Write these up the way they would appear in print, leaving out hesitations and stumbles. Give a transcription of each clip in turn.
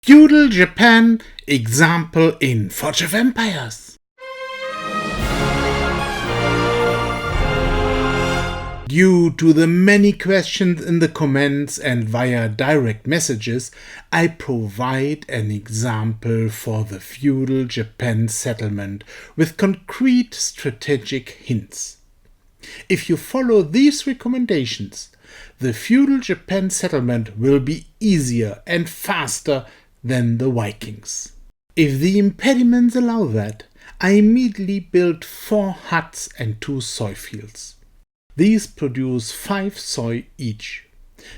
Feudal Japan, example in Forge of Empires. Due to the many questions in the comments and via direct messages, I provide an example for the Feudal Japan settlement with concrete strategic hints. If you follow these recommendations, the Feudal Japan settlement will be easier and faster than the Vikings. If the impediments allow that, I immediately built 4 huts and 2 soy fields. These produce 5 soy each.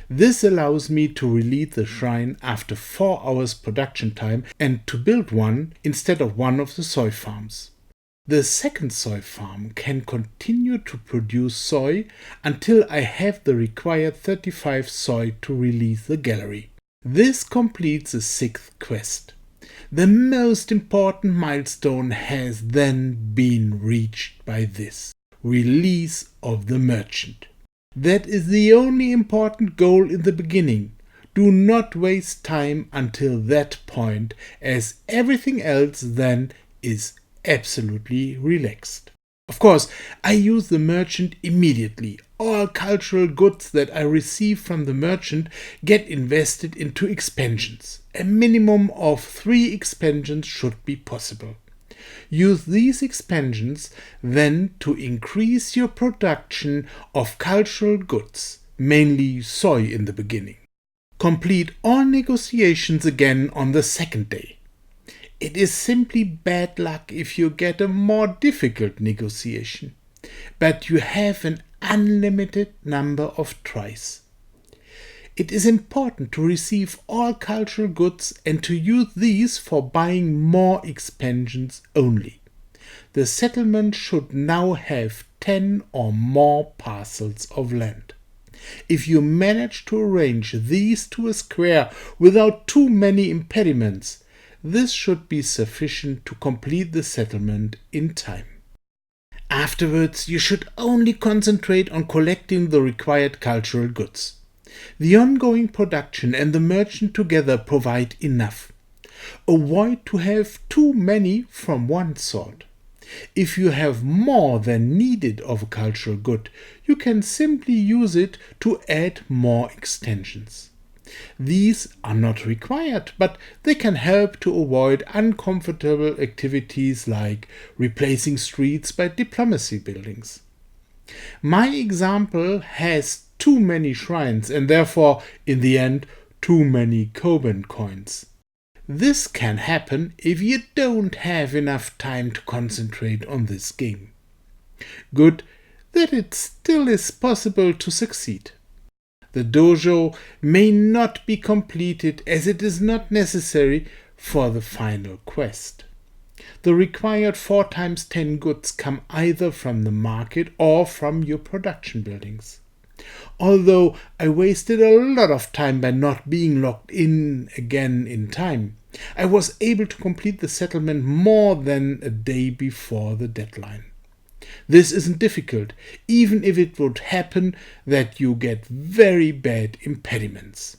This allows me to release the shrine after 4 hours production time and to build one instead of one of the soy farms. The second soy farm can continue to produce soy until I have the required 35 soy to release the gallery. This completes the 6th quest. The most important milestone has then been reached by this release of the merchant. That is the only important goal in the beginning. Do not waste time until that point, as everything else then is absolutely relaxed. Of course, I use the merchant immediately. All cultural goods that I receive from the merchant get invested into expansions. A minimum of 3 expansions should be possible. Use these expansions then to increase your production of cultural goods, mainly soy in the beginning. Complete all negotiations again on the 2nd day. It is simply bad luck if you get a more difficult negotiation, but you have an unlimited number of tries. It is important to receive all cultural goods and to use these for buying more expansions only. The settlement should now have 10 or more parcels of land. If you manage to arrange these to a square without too many impediments, this should be sufficient to complete the settlement in time. Afterwards, you should only concentrate on collecting the required cultural goods. The ongoing production and the merchant together provide enough. Avoid to have too many from one sort. If you have more than needed of a cultural good, you can simply use it to add more extensions. These are not required, but they can help to avoid uncomfortable activities like replacing streets by diplomacy buildings. My example has too many shrines and therefore, in the end, too many Koban coins. This can happen if you don't have enough time to concentrate on this game. Good that it still is possible to succeed. The dojo may not be completed as it is not necessary for the final quest. The required 4 times 10 goods come either from the market or from your production buildings. Although I wasted a lot of time by not being logged in again in time, I was able to complete the settlement more than a day before the deadline. This isn't difficult, even if it would happen that you get very bad impediments.